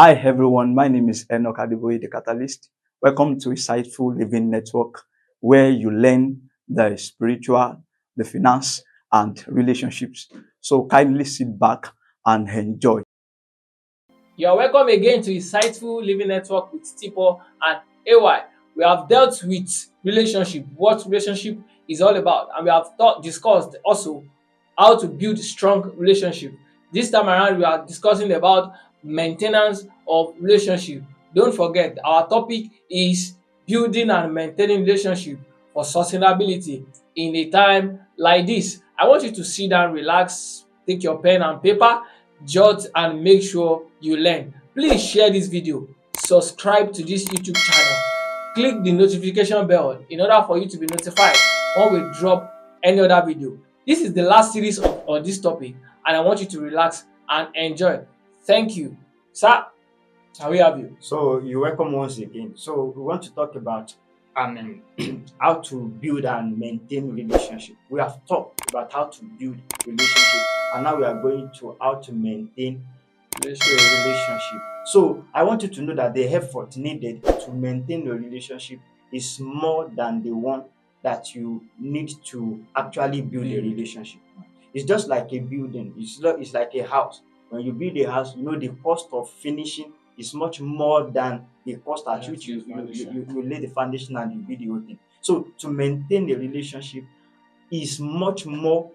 Hi everyone, my name is Enoch Adeboye, the Catalyst. Welcome to Insightful Living Network, where you learn the spiritual, the finance, and relationships. So kindly sit back and enjoy. You are welcome again to Insightful Living Network with Tipo and AY. We have dealt with relationship, what relationship is all about, and we have discussed also how to build strong relationship. This time around, we are discussing about maintenance of relationship. Don't forget, our topic is building and maintaining relationship for sustainability in a time like this. I want you to sit down, relax, take your pen and paper, jot and make sure you learn. Please share this video, subscribe to this YouTube channel, click the notification bell in order for you to be notified when we drop any other video. This is the last series on this topic and I want you to relax and enjoy. Thank you. Sir, can we have you? So you're welcome once again. So we want to talk about how to build and maintain relationship. We have talked about how to build relationship, and now we are going to how to maintain a relationship. So I want you to know that the effort needed to maintain a relationship is more than the one that you need to actually build a relationship. It's just like a building. It's like a house. When you build a house, you know the cost of finishing is much more than the cost at which you lay the foundation and you build the whole thing. So to maintain a relationship is much more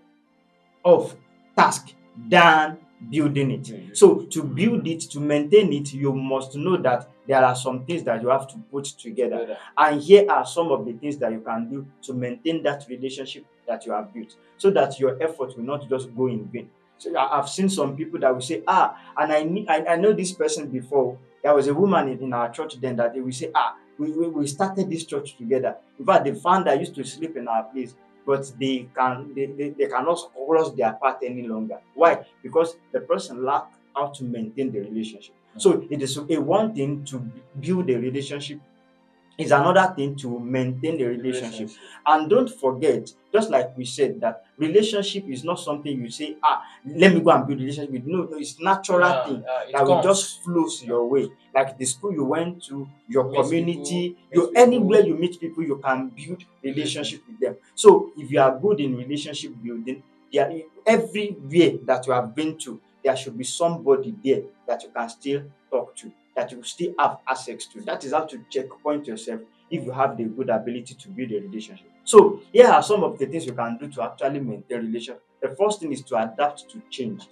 of task than building it. So to build it, to maintain it, you must know that there are some things that you have to put together. And here are some of the things that you can do to maintain that relationship that you have built, so that your effort will not just go in vain. So I've seen some people that will say, and I know this person before. There was a woman in our church then that they will say, we started this church together. In fact, the founder used to sleep in our place, but they cannot cross their path any longer. Why? Because the person lacked how to maintain the relationship. So it is a one thing to build a relationship, is another thing to maintain the relationship. And don't forget, just like we said, that relationship is not something you say, let me go and build a relationship. No, it's natural thing that will just flows your way. Like the school you went to, your community, anywhere you meet people, you can build relationship with them. So if you are good in relationship building, everywhere that you have been to, there should be somebody there that you can still talk to, that you still have access to. That is how to checkpoint yourself if you have the good ability to build a relationship. So here are some of the things you can do to actually maintain a relationship. The first thing is to adapt to change.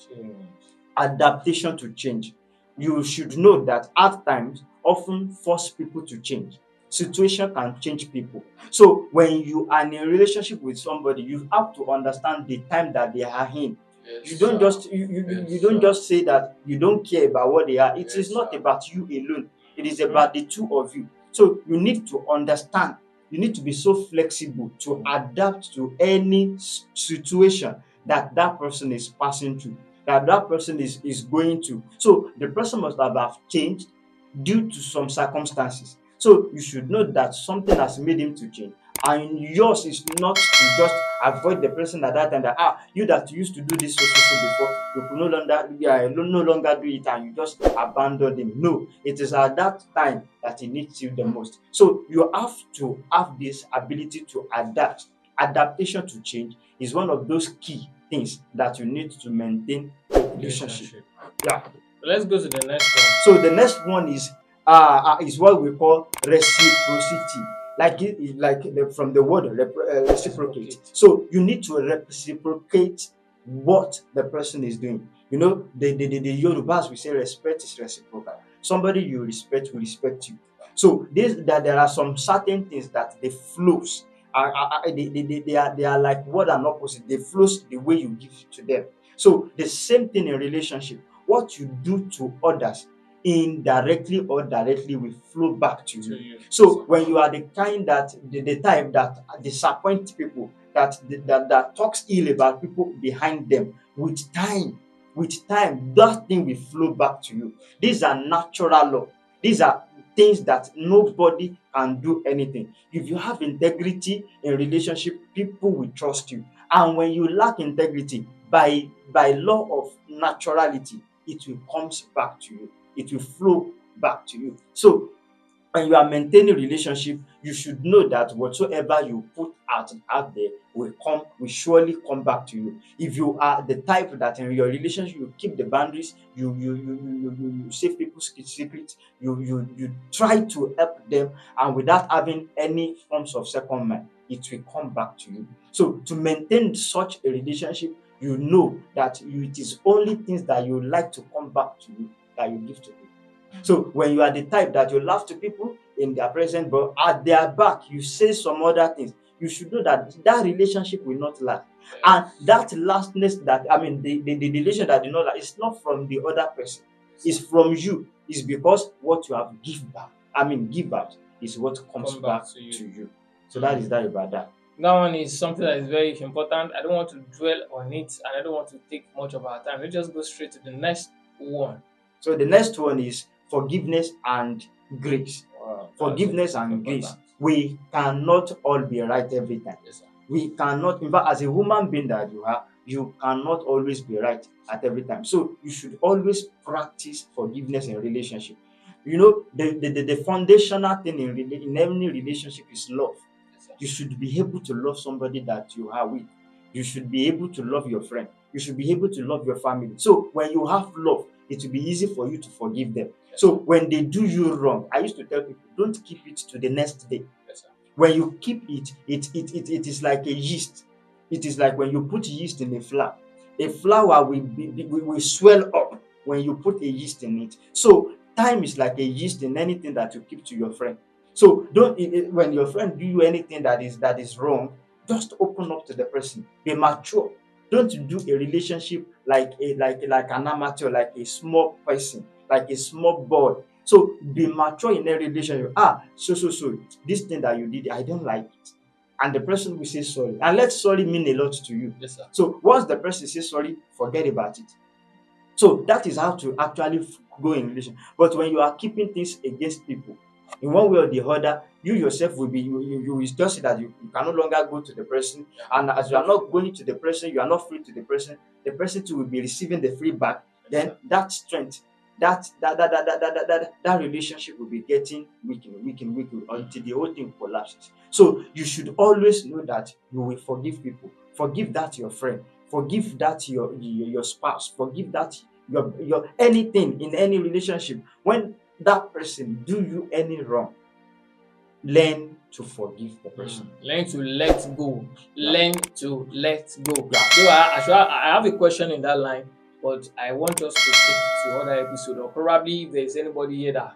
Adaptation to change. You should know that at times often force people to change. Situation can change people. So when you are in a relationship with somebody, you have to understand the time that they are in. You don't just say that you don't care about what they are. It is not about you alone. It is about the two of you. So you need to understand. You need to be so flexible to adapt to any situation that person is passing through, that person is going to. So the person must have changed due to some circumstances. So you should know that something has made him to change. And yours is not to just avoid the person at that time, that you that used to do this so before, you could no longer do it, and you just abandon him. No, it is at that time that he needs you the most. So you have to have this ability to adapt. Adaptation to change is one of those key things that you need to maintain a relationship. Yeah. Let's go to the next one. So the next one is what we call reciprocity. From the word reciprocate. So you need to reciprocate what the person is doing. You know, the Yorubas, we say respect is reciprocal. Somebody you respect will respect you. So that there are some certain things that they flows. They are like word and opposite. They flows the way you give to them. So the same thing in relationship. What you do to others, indirectly or directly, will flow back to you. So when you are the kind that the type that disappoint people, that talks ill about people behind them, with time, that thing will flow back to you. These are natural law. These are things that nobody can do anything. If you have integrity in relationship, people will trust you. And when you lack integrity, by law of naturality, it will comes back to you. it will flow back to you. So when you are maintaining relationship, you should know that whatsoever you put out there will surely come back to you. If you are the type that in your relationship you keep the boundaries, you save people's secrets, you try to help them, and without having any forms of second mind, it will come back to you. So to maintain such a relationship, you know that it is only things that you like to come back to you that you give to people. So when you are the type that you laugh to people in their presence, but at their back you say some other things, you should know that that relationship will not last. And that lastness, that I mean, the relation that did not last, is not from the other person, it's from you. It's because what you have give out is what comes Come back back to you. to you. So that is that about that. That one is something that is very important. I don't want to dwell on it, and I don't want to take much of our time. Let's just go straight to the next one. So the next one is forgiveness and grace. Wow, Forgiveness and grace. We cannot all be right every time. Yes, sir. We cannot, in fact, as a human being that you are, you cannot always be right at every time. So you should always practice forgiveness in relationship. You know, the foundational thing in any relationship is love. Yes, sir. You should be able to love somebody that you are with. You should be able to love your friend. You should be able to love your family. So when you have love, it will be easy for you to forgive them. Yes, So when they do you wrong, I used to tell people, don't keep it to the next day. yes, sir. When you keep it, it is like a yeast. It is like when you put yeast in a flour. A flour will swell up when you put a yeast in it. So time is like a yeast in anything that you keep to your friend. So don't when your friend do you anything that is wrong, just open up to the person. Be mature. Don't do a relationship like an amateur, like a small person, like a small boy. So be mature in a relationship. So this thing that you did, I don't like it. And the person will say sorry. And let sorry mean a lot to you. Yes, sir. So once the person says sorry, forget about it. So that is how to actually go in relation. But when you are keeping things against people, in one way or the other, you yourself will be you will just see that you can no longer go to the person. And as you are not going to the person, you are not free to the person too will be receiving the feedback. Then that strength, that relationship will be getting weakened until the whole thing collapses. So you should always know that you will forgive people. Forgive that your friend. Forgive that your spouse. Forgive that your anything in any relationship. When that person do you any wrong, learn to forgive the person. Learn to let go. Yeah. Learn to let go. Yeah. So I have a question in that line, but I want us to take it to other episode, or probably if there's anybody here that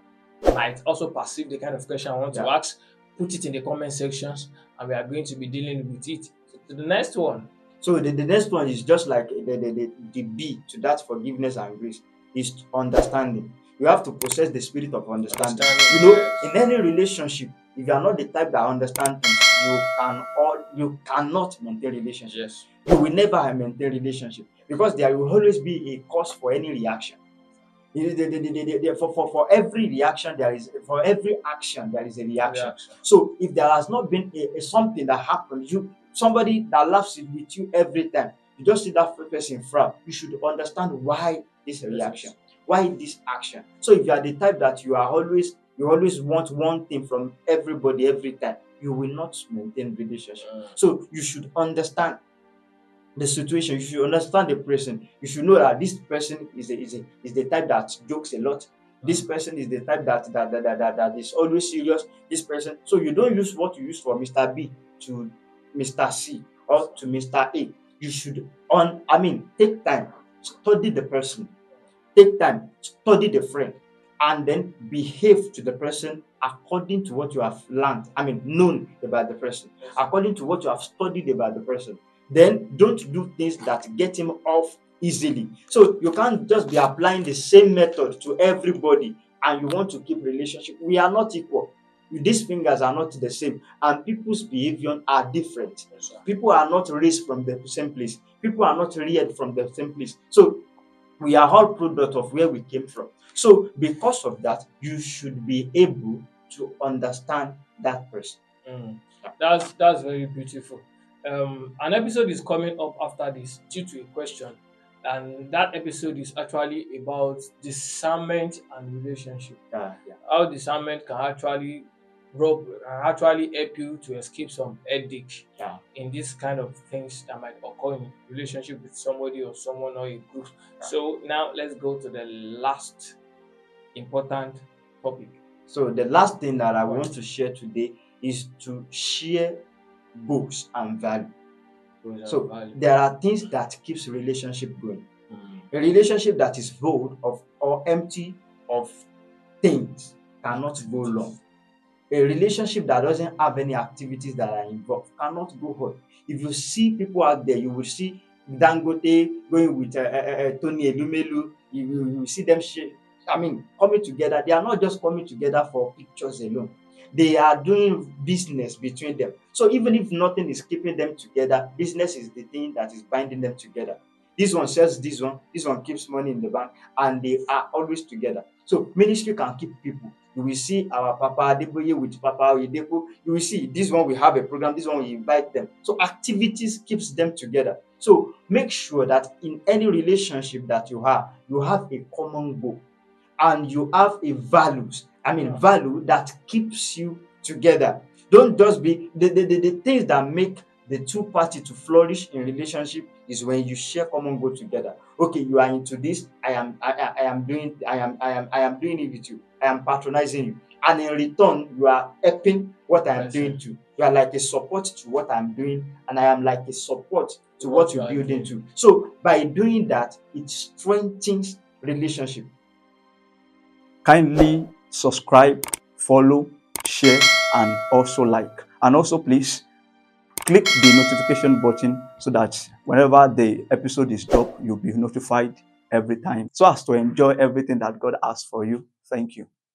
might also perceive the kind of question I want to Yeah. ask, put it in the comment sections, and we are going to be dealing with it. So to the next one. So the next one is just like the B to that forgiveness and grace is understanding. You have to possess the spirit of understanding. You know, Yes. in any relationship, if you are not the type that understands things, you cannot maintain relationship. Yes. You will never maintain relationship because there will always be a cause for any reaction. For every reaction for every action there is a reaction. So if there has not been a something that happened, somebody that laughs with you every time, you just see that person frown, you should understand why this reaction, why this action. So if you are the type that you always want one thing from everybody every time, you will not maintain relationship. So you should understand the situation. You should understand the person. You should know that this person is the type that jokes a lot. This person is the type that is always serious. This person. So you don't use what you use for Mr. B to Mr. C or to Mr. A. You should take time, study the person, take time, study the friend, and then behave to the person according to what you have learned. Known about the person, according to what you have studied about the person. Then don't do things that get him off easily. So you can't just be applying the same method to everybody and you want to keep relationship. We are not equal. These fingers are not the same, and people's behavior are different. People are not raised from the same place. People are not reared from the same place. So we are all product of where we came from. So because of that, you should be able to understand that person. That's very beautiful. An episode is coming up after this due to a question. and that episode is actually about discernment and relationship. Yeah, yeah. How discernment can actually help you to escape some headache Yeah. in this kind of things that might occur in relationship with somebody or someone or a group. So now let's go to the last important topic. So the last thing that I Right. want to share today is to share goals and value. Goals and So value. there are things that keeps relationship going. Mm. A relationship that is void of or empty of things cannot go long. A relationship that doesn't have any activities that are involved cannot go on. If you see people out there, you will see Dangote going with Tony Elumelu. You will see them coming together. They are not just coming together for pictures alone. They are doing business between them. So even if nothing is keeping them together, business is the thing that is binding them together. This one sells this one keeps money in the bank, and they are always together. So ministry can keep people. You will see our Papa Adeboye with Papa Oyedepo. You will see this one we have a program, this one we invite them. So activities keeps them together. So make sure that in any relationship that you have a common goal and you have a value that keeps you together. Don't just be the things that make the two parties to flourish in relationship is when you share common goal together. Okay, you are into this. I am doing it with you. I am patronizing you, and in return, you are helping what I am doing too. You are like a support to what I'm doing, and I am like a support to what you you're are building doing. to. So by doing that, it strengthens relationship. Kindly subscribe, follow, share, and also like. And also, please click the notification button so that whenever the episode is dropped, you'll be notified every time so as to enjoy everything that God has for you. Thank you.